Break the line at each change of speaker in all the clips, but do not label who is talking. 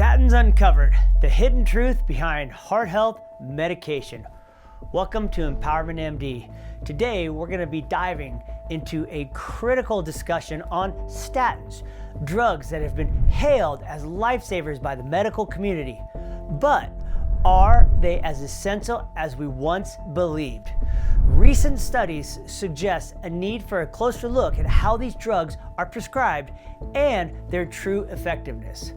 Statins Uncovered, the hidden truth behind heart health medication. Welcome to Empowerment MD. Today, we're going to be diving into a critical discussion on statins, drugs that have been hailed as lifesavers by the medical community. But are they as essential as we once believed? Recent studies suggest a need for a closer look at how these drugs are prescribed and their true effectiveness.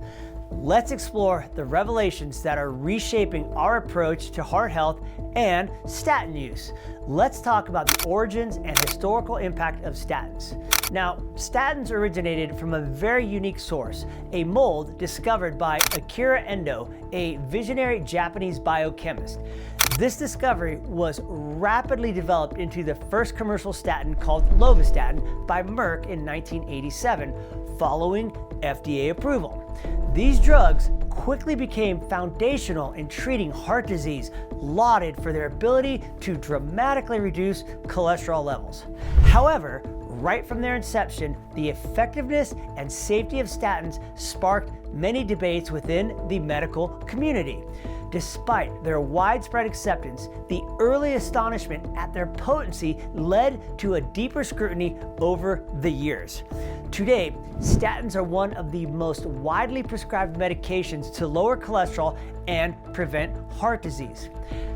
Let's explore the revelations that are reshaping our approach to heart health and statin use. Let's talk about the origins and historical impact of statins. Now, statins originated from a very unique source, a mold discovered by Akira Endo, a visionary Japanese biochemist. This discovery was rapidly developed into the first commercial statin called lovastatin by Merck in 1987, following FDA approval. These drugs quickly became foundational in treating heart disease, lauded for their ability to dramatically reduce cholesterol levels. However, right from their inception, the effectiveness and safety of statins sparked many debates within the medical community. Despite their widespread acceptance, the early astonishment at their potency led to a deeper scrutiny over the years. Today, statins are one of the most widely prescribed medications to lower cholesterol and prevent heart disease.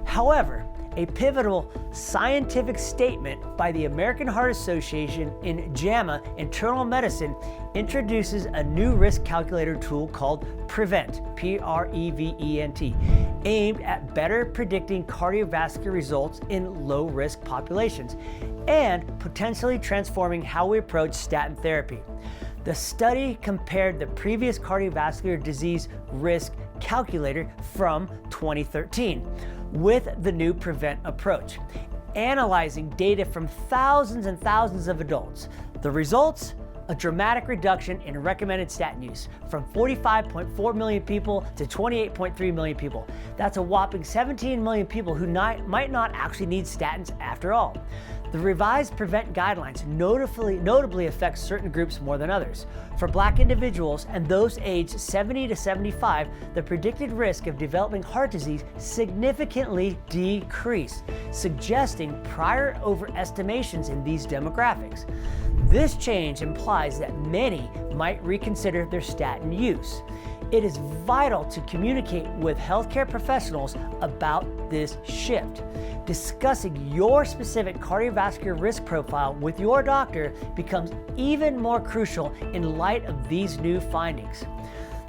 However, a pivotal scientific statement by the American Heart Association in JAMA Internal Medicine introduces a new risk calculator tool called PREVENT, P-R-E-V-E-N-T, aimed at better predicting cardiovascular results in low-risk populations and potentially transforming how we approach statin therapy. The study compared the previous cardiovascular disease risk calculator from 2013 with the new PREVENT approach, analyzing data from thousands and thousands of adults. The results? A dramatic reduction in recommended statin use from 45.4 million people to 28.3 million people. That's a whopping 17 million people who might not actually need statins after all. The revised PREVENT guidelines notably affect certain groups more than others. For Black individuals and those aged 70 to 75, the predicted risk of developing heart disease significantly decreased, suggesting prior overestimations in these demographics. This change implies that many might reconsider their statin use. It is vital to communicate with healthcare professionals about this shift. Discussing your specific cardiovascular risk profile with your doctor becomes even more crucial in light of these new findings.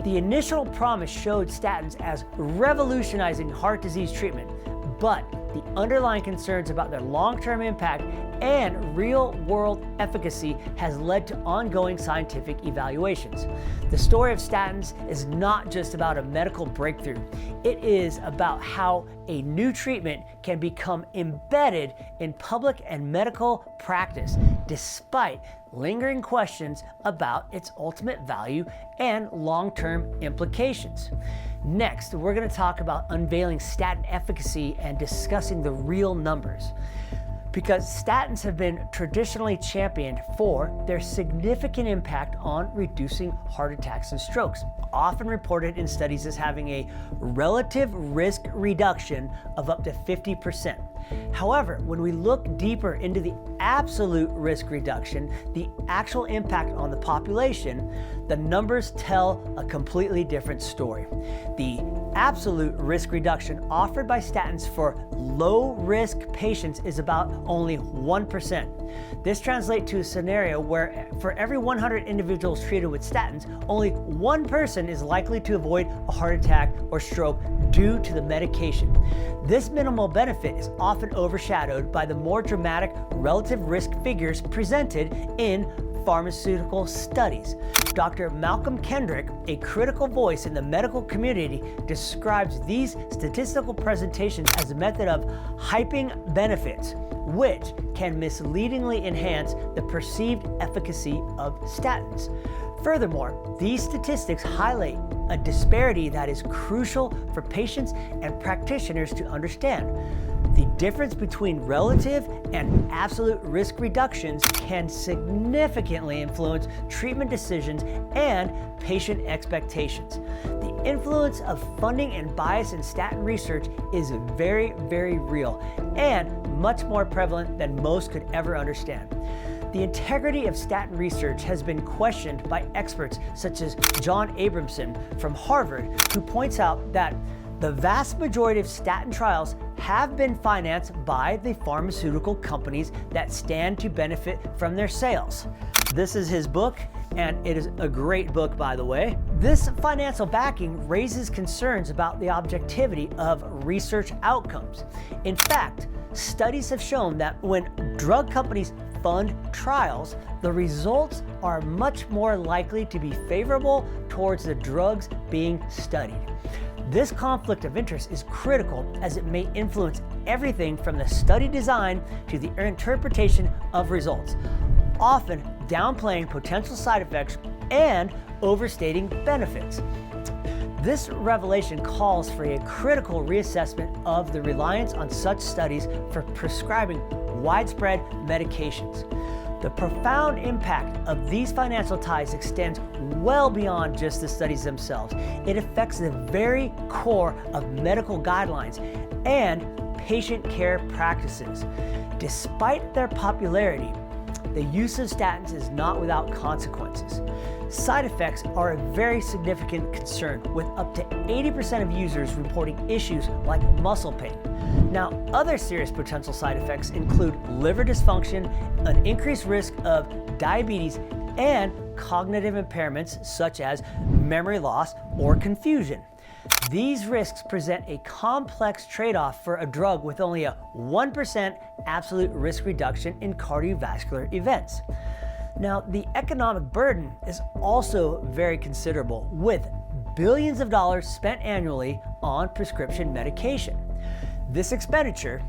The initial promise showed statins as revolutionizing heart disease treatment, but the underlying concerns about their long-term impact and real-world efficacy has led to ongoing scientific evaluations. The story of statins is not just about a medical breakthrough. It is about how a new treatment can become embedded in public and medical practice, despite lingering questions about its ultimate value and long-term implications. Next, we're going to talk about unveiling statin efficacy and discussing the real numbers. Because statins have been traditionally championed for their significant impact on reducing heart attacks and strokes, often reported in studies as having a relative risk reduction of up to 50%. However, when we look deeper into the absolute risk reduction, the actual impact on the population, the numbers tell a completely different story. The absolute risk reduction offered by statins for low-risk patients is about only 1%. This translates to a scenario where for every 100 individuals treated with statins, only one person is likely to avoid a heart attack or stroke due to the medication. This minimal benefit is often overshadowed by the more dramatic relative risk figures presented in pharmaceutical studies. Dr. Malcolm Kendrick, a critical voice in the medical community, describes these statistical presentations as a method of hyping benefits, which can misleadingly enhance the perceived efficacy of statins. Furthermore, these statistics highlight a disparity that is crucial for patients and practitioners to understand. The difference between relative and absolute risk reductions can significantly influence treatment decisions and patient expectations. The influence of funding and bias in statin research is very, very real and much more prevalent than most could ever understand. The integrity of statin research has been questioned by experts such as John Abramson from Harvard, who points out that the vast majority of statin trials have been financed by the pharmaceutical companies that stand to benefit from their sales. This is his book, and it is a great book, by the way. This financial backing raises concerns about the objectivity of research outcomes. In fact, studies have shown that when drug companies fund trials, the results are much more likely to be favorable towards the drugs being studied. This conflict of interest is critical as it may influence everything from the study design to the interpretation of results, often downplaying potential side effects and overstating benefits. This revelation calls for a critical reassessment of the reliance on such studies for prescribing widespread medications. The profound impact of these financial ties extends well beyond just the studies themselves. It affects the very core of medical guidelines and patient care practices. Despite their popularity, the use of statins is not without consequences. Side effects are a very significant concern, with up to 80% of users reporting issues like muscle pain. Now, other serious potential side effects include liver dysfunction, an increased risk of diabetes, and cognitive impairments such as memory loss or confusion. These risks present a complex trade-off for a drug with only a 1% absolute risk reduction in cardiovascular events. Now, the economic burden is also very considerable, with billions of dollars spent annually on prescription medication. This expenditure,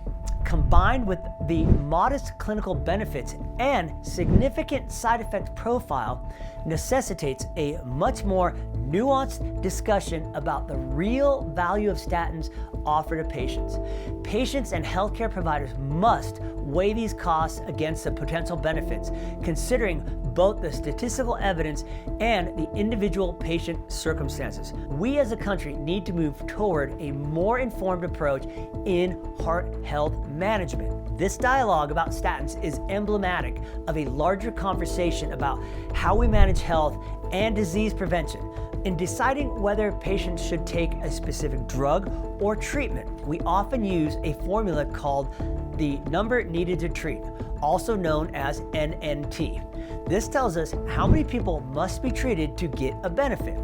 combined with the modest clinical benefits and significant side effect profile, necessitates a much more nuanced discussion about the real value of statins offered to patients. Patients and healthcare providers must weigh these costs against the potential benefits, considering both the statistical evidence and the individual patient circumstances. We as a country need to move toward a more informed approach in heart health management. This dialogue about statins is emblematic of a larger conversation about how we manage health and disease prevention. In deciding whether patients should take a specific drug or treatment, we often use a formula called the number needed to treat, also known as NNT. This tells us how many people must be treated to get a benefit.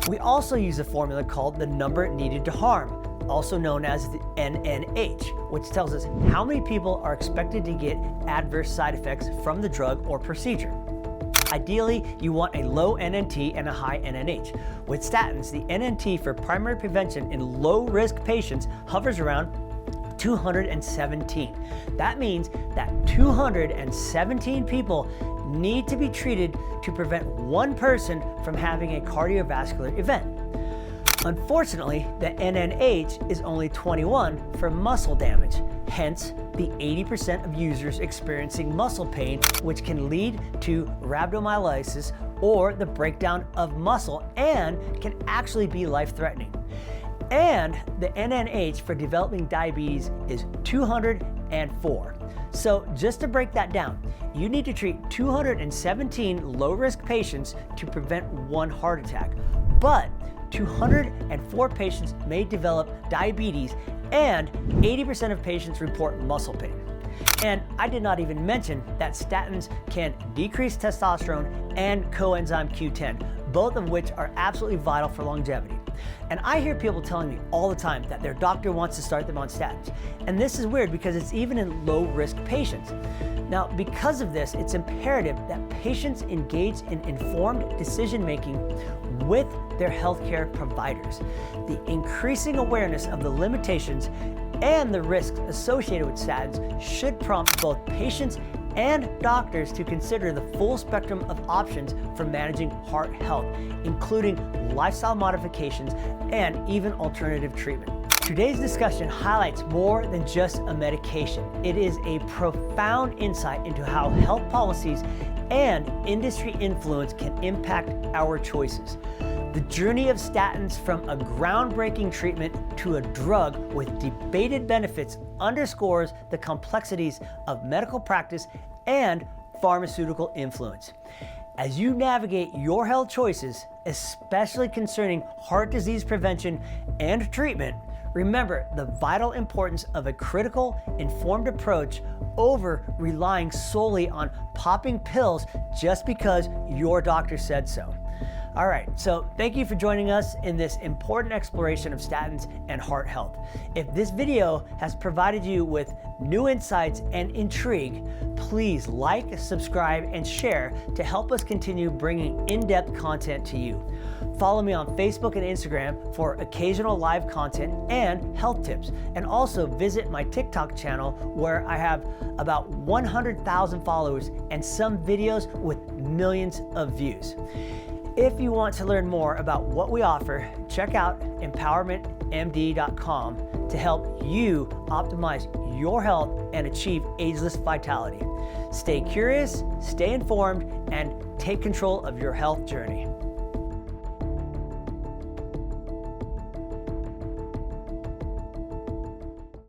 We also use a formula called the number needed to harm, also known as the NNH, which tells us how many people are expected to get adverse side effects from the drug or procedure. Ideally, you want a low NNT and a high NNH. With statins, the NNT for primary prevention in low-risk patients hovers around 217. That means that 217 people need to be treated to prevent one person from having a cardiovascular event. Unfortunately, the NNH is only 21 for muscle damage, hence the 80% of users experiencing muscle pain, which can lead to rhabdomyolysis or the breakdown of muscle and can actually be life-threatening. And the NNH for developing diabetes is 204. So just to break that down, you need to treat 217 low-risk patients to prevent one heart attack. But 204 patients may develop diabetes, and 80% of patients report muscle pain. And I did not even mention that statins can decrease testosterone and coenzyme Q10, both of which are absolutely vital for longevity. And I hear people telling me all the time that their doctor wants to start them on statins. And this is weird because it's even in low-risk patients. Now, because of this, it's imperative that patients engage in informed decision-making with their healthcare providers. The increasing awareness of the limitations and the risks associated with statins should prompt both patients and doctors to consider the full spectrum of options for managing heart health, including lifestyle modifications and even alternative treatment. Today's discussion highlights more than just a medication. It is a profound insight into how health policies and industry influence can impact our choices. The journey of statins from a groundbreaking treatment to a drug with debated benefits underscores the complexities of medical practice and pharmaceutical influence. As you navigate your health choices, especially concerning heart disease prevention and treatment, remember the vital importance of a critical, informed approach over relying solely on popping pills just because your doctor said so. All right, so thank you for joining us in this important exploration of statins and heart health. If this video has provided you with new insights and intrigue, please like, subscribe, and share to help us continue bringing in-depth content to you. Follow me on Facebook and Instagram for occasional live content and health tips. And also visit my TikTok channel where I have about 100,000 followers and some videos with millions of views. If you want to learn more about what we offer, check out empowermentmd.com to help you optimize your health and achieve ageless vitality. Stay curious, stay informed, and take control of your health journey.